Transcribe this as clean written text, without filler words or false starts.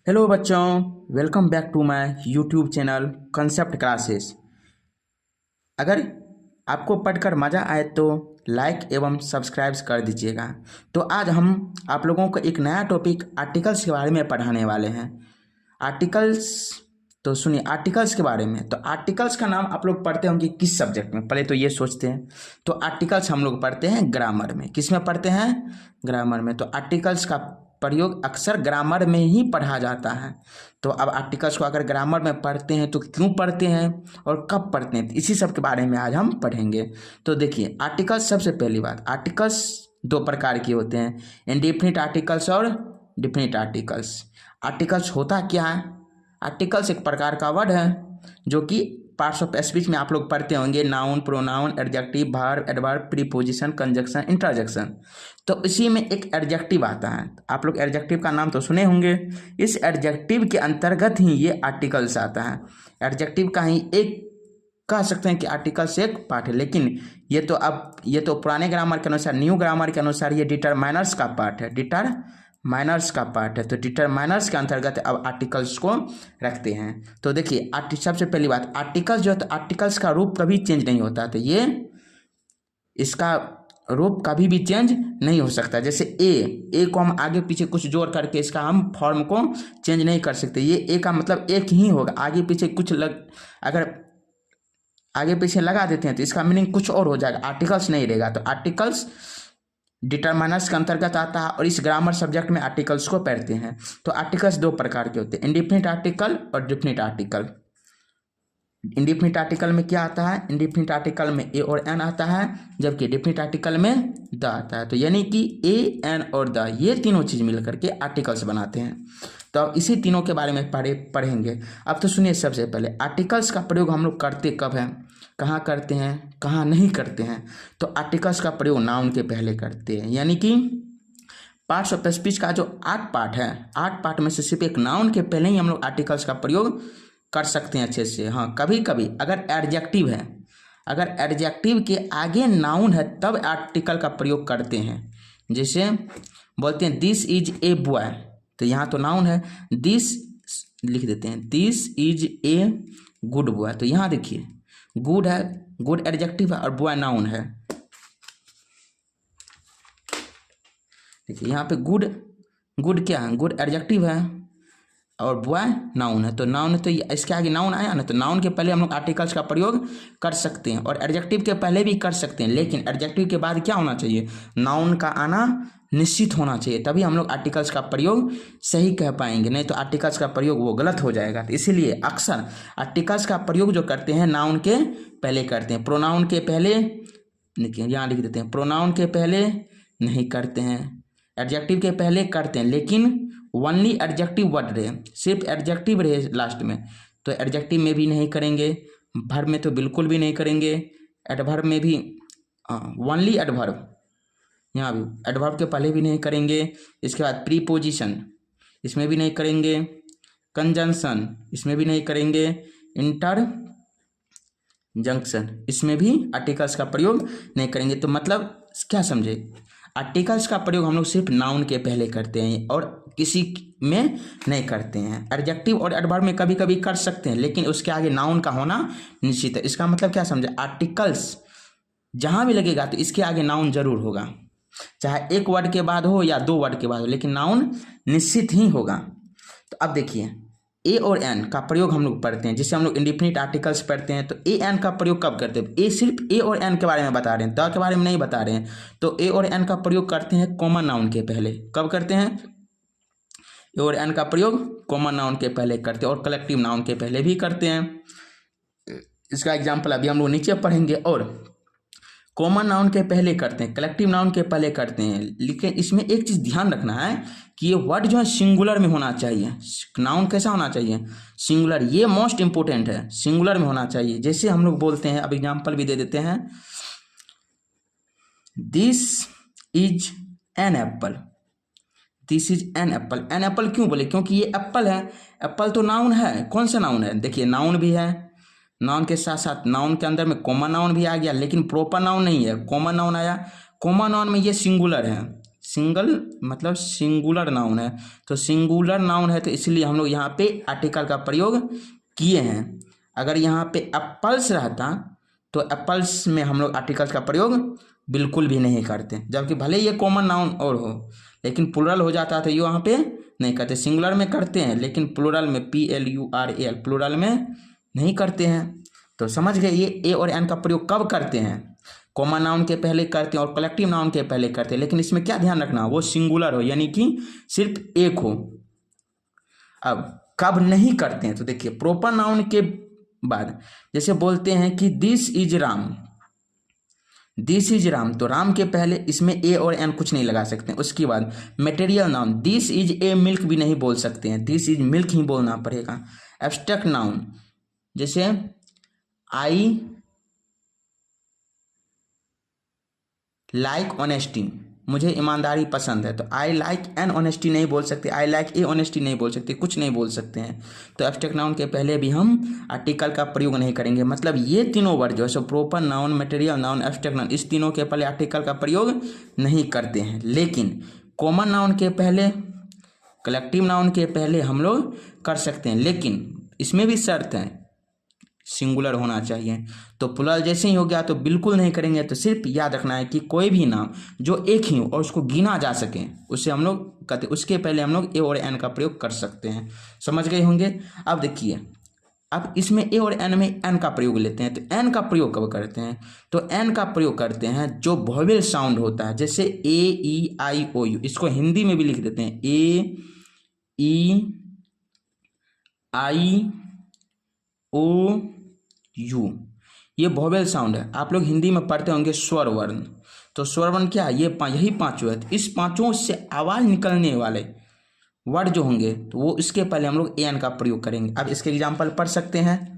Hello बच्चों, welcome back to my YouTube channel concept classes. अगर आपको पढ़कर मज़ा आए तो लाइक एवं सब्सक्राइब कर दीजिएगा। तो आज हम आप लोगों को एक नया टॉपिक आर्टिकल्स के बारे में पढ़ाने वाले हैं। आर्टिकल्स तो सुनिए, आर्टिकल्स के बारे में। तो आर्टिकल्स का नाम आप लोग पढ़ते होंगे किस सब्जेक्ट में, पहले तो ये सोचते हैं। तो आर्टिकल्स हम लोग पढ़ते हैं ग्रामर में। किस में पढ़ते हैं? ग्रामर में। तो आर्टिकल्स का प्रयोग अक्सर ग्रामर में ही पढ़ा जाता है। तो अब आर्टिकल्स को अगर ग्रामर में पढ़ते हैं तो क्यों पढ़ते हैं और कब पढ़ते हैं, इसी सब के बारे में आज हम पढ़ेंगे। तो देखिए, आर्टिकल्स, सबसे पहली बात, आर्टिकल्स दो प्रकार के होते हैं, इंडेफिनिट आर्टिकल्स और डिफिनिट आर्टिकल्स। आर्टिकल्स होता क्या है? आर्टिकल्स एक प्रकार का वर्ड है जो कि पार्ट्स ऑफ स्पीच में आप लोग पढ़ते होंगे, noun, pronoun, adjective, verb, adverb, preposition, conjunction, interjection. तो इसी में एक एडजेक्टिव आता है। आप लोग एडजेक्टिव का नाम तो सुने होंगे। इस एडजेक्टिव के अंतर्गत ही ये आर्टिकल्स आता है। एडजेक्टिव का ही एक कह सकते हैं कि आर्टिकल्स एक पार्ट है, लेकिन ये तो पुराने ग्रामर के अनुसार, न्यू ग्रामर के अनुसार ये डिटरमाइनर्स का पार्ट है। डिटरमाइनर्स का पार्ट है। तो डिटरमाइनर्स के अंतर्गत अब आर्टिकल्स को रखते हैं। तो देखिए, सबसे पहली बात, आर्टिकल्स जो है, तो आर्टिकल्स का रूप कभी चेंज नहीं होता। तो ये इसका रूप कभी भी चेंज नहीं हो सकता। जैसे ए को हम आगे पीछे कुछ जोड़ करके इसका हम फॉर्म को चेंज नहीं कर सकते। ये ए का मतलब एक ही होगा। आगे पीछे कुछ अगर आगे पीछे लगा देते हैं तो इसका मीनिंग कुछ और हो जाएगा, आर्टिकल्स नहीं रहेगा। तो आर्टिकल्स डिटरमाइनर्स के अंतर्गत आता है और इस ग्रामर सब्जेक्ट में आर्टिकल्स को पढ़ते हैं। तो आर्टिकल्स दो प्रकार के होते हैं, इंडेफिनिट आर्टिकल और डिफिनिट आर्टिकल। इंडेफिनिट आर्टिकल में क्या आता है? इंडेफिनिट आर्टिकल में ए और एन आता है, जबकि डिफिनिट आर्टिकल में द आता है। तो यानी कि ए, एन और द, ये तीनों चीज मिलकर के आर्टिकल्स बनाते हैं। तो अब इसी तीनों के बारे में पढ़ेंगे। अब तो सुनिए, सबसे पहले आर्टिकल्स का प्रयोग हम लोग करते कब हैं, कहाँ करते हैं, कहाँ नहीं करते हैं। तो आर्टिकल्स का प्रयोग नाउन के पहले करते हैं, यानी कि पार्ट्स ऑफ स्पीच का जो 8 पार्ट है, 8 पार्ट में से सिर्फ एक नाउन के पहले ही हम लोग आर्टिकल्स का प्रयोग कर सकते हैं अच्छे से। हाँ, कभी कभी अगर एडजेक्टिव है, अगर एडजेक्टिव के आगे नाउन है तब आर्टिकल का प्रयोग करते हैं। जैसे बोलते हैं दिस इज ए बॉय, तो यहाँ तो नाउन है, दिस लिख देते हैं, this is a good boy. तो यहाँ देखिए, गुड है, गुड एडजेक्टिव है और बॉय नाउन है। देखिए यहाँ पे गुड क्या है? गुड एडजेक्टिव है और बॉय नाउन है। तो नाउन है, तो इसके आगे नाउन आया ना, तो नाउन के पहले हम लोग आर्टिकल्स का प्रयोग कर सकते हैं और एडजेक्टिव के पहले भी कर सकते हैं। लेकिन एडजेक्टिव के बाद क्या होना चाहिए? नाउन का आना निश्चित होना चाहिए, तभी हम लोग आर्टिकल्स का प्रयोग सही कह पाएंगे, नहीं तो आर्टिकल्स का प्रयोग वो गलत हो जाएगा। तो इसीलिए अक्सर आर्टिकल्स का प्रयोग जो करते हैं नाउन के पहले करते हैं। प्रोनाउन के पहले, देखिए यहाँ लिख देते हैं, प्रोनाउन के पहले नहीं करते हैं, एडजेक्टिव के पहले करते हैं, लेकिन ओनली एडजेक्टिव वर्ड रहे, सिर्फ एडजेक्टिव रहे लास्ट में, तो एडजेक्टिव में भी नहीं करेंगे, वर्ब में तो बिल्कुल भी नहीं करेंगे, एडवर्ब में भी ओनली एडवर्ब, यहाँ भी एडवर्ब के पहले भी नहीं करेंगे। इसके बाद प्रीपोजिशन, इसमें भी नहीं करेंगे, कंजंक्शन, इसमें भी नहीं करेंगे, इंटरजंक्शन, इसमें भी आर्टिकल्स का प्रयोग नहीं करेंगे। तो मतलब क्या समझे? आर्टिकल्स का प्रयोग हम लोग सिर्फ नाउन के पहले करते हैं और किसी में नहीं करते हैं। एडजेक्टिव और एडवर्ब में कभी कभी कर सकते हैं, लेकिन उसके आगे नाउन का होना निश्चित है। इसका मतलब क्या समझे? आर्टिकल्स जहां भी लगेगा तो इसके आगे नाउन जरूर होगा, चाहे एक वर्ड के बाद हो या 2 वर्ड के बाद हो, लेकिन नाउन निश्चित ही होगा। तो अब देखिए, ए और एन का प्रयोग हम लोग पढ़ते हैं। जैसे हम लोग इंडेफिनिट आर्टिकल्स पढ़ते हैं तो ए एन का प्रयोग कब करते हैं? ए सिर्फ ए और एन के बारे में बता रहे हैं, द के बारे में नहीं बता रहे हैं। तो ए और एन का प्रयोग करते हैं कॉमन नाउन के पहले। कब करते हैं? ए और एन का प्रयोग कॉमन नाउन के पहले करते हैं और कलेक्टिव नाउन के पहले भी करते हैं। इसका एग्जाम्पल अभी हम लोग नीचे पढ़ेंगे। और कॉमन नाउन के पहले करते हैं, कलेक्टिव नाउन के पहले करते हैं, लेकिन इसमें एक चीज ध्यान रखना है कि ये वर्ड जो है सिंगुलर में होना चाहिए। नाउन कैसा होना चाहिए? सिंगुलर। ये मोस्ट इंपोर्टेंट है, सिंगुलर में होना चाहिए। जैसे हम लोग बोलते हैं, अब एग्जाम्पल भी दे देते हैं, this is an apple, this is an apple. An apple क्यों बोले? क्योंकि ये एप्पल है। एप्पल तो नाउन है। कौन सा नाउन है? देखिए, नाउन भी है, नाउन के साथ साथ नाउन के अंदर में कॉमन नाउन भी आ गया, लेकिन प्रॉपर नाउन नहीं है, कॉमन नाउन आया। कॉमन नाउन में ये सिंगुलर है, सिंगल मतलब सिंगुलर नाउन है, तो सिंगुलर नाउन है तो इसलिए हम लोग यहाँ पे आर्टिकल का प्रयोग किए हैं। अगर यहाँ पे एप्पल्स रहता तो एप्पल्स में हम लोग आर्टिकल्स का प्रयोग बिल्कुल भी नहीं करते, जबकि भले ये कॉमन नाउन और हो, लेकिन प्लूरल हो जाता तो ये वहाँ पे नहीं करते। सिंगुलर में करते हैं लेकिन प्लूरल में PLURAL प्लूरल में नहीं करते हैं। तो समझ गए ये ए और एन का प्रयोग कब करते हैं, कॉमन नाउन के पहले करते हैं और कलेक्टिव नाउन के पहले करते हैं, लेकिन इसमें क्या ध्यान रखना, वो सिंगुलर हो यानी कि सिर्फ एक हो। अब कब नहीं करते हैं तो देखिए, प्रॉपर नाउन के बाद जैसे बोलते हैं कि this is Ram, this is Ram, तो राम के पहले इसमें ए और एन कुछ नहीं लगा सकते। उसके बाद material noun, this is a milk भी नहीं बोल सकते हैं, दिस इज मिल्क ही बोलना पड़ेगा। एब्स्ट्रैक्ट नाउन जैसे आई लाइक ऑनेस्टी, मुझे ईमानदारी पसंद है, तो आई लाइक एन ऑनेस्टी नहीं बोल सकते, आई लाइक ए ऑनेस्टी नहीं बोल सकते, कुछ नहीं बोल सकते हैं। तो एब्स्ट्रैक्ट नाउन के पहले भी हम आर्टिकल का प्रयोग नहीं करेंगे। मतलब ये तीनों वर्ड जो है so proper noun, material noun, abstract noun, इस तीनों के पहले आर्टिकल का प्रयोग नहीं करते हैं। लेकिन कॉमन नाउन के पहले, कलेक्टिव नाउन के पहले हम लोग कर सकते हैं, लेकिन इसमें भी शर्त है, सिंगुलर होना चाहिए। तो प्लूरल जैसे ही हो गया तो बिल्कुल नहीं करेंगे। तो सिर्फ याद रखना है कि कोई भी नाम जो एक ही हो और उसको गिना जा सके उससे हम लोग कहते, उसके पहले हम लोग ए और एन का प्रयोग कर सकते हैं। समझ गए होंगे। अब देखिए, अब इसमें ए और एन में एन का प्रयोग लेते हैं, तो एन का प्रयोग कब करते हैं, तो एन का प्रयोग करते हैं जो वोवेल साउंड होता है, जैसे AEIOU, इसको हिंदी में भी लिख देते हैं AEIOU, ये वोवेल साउंड है। आप लोग हिंदी में पढ़ते होंगे स्वर वर्ण, तो स्वर वर्ण क्या है, ये यही पांचों है। तो इस पांचों से आवाज निकलने वाले वर्ड जो होंगे तो वो इसके पहले हम लोग एन का प्रयोग करेंगे। अब इसके एग्जाम्पल पढ़ सकते हैं।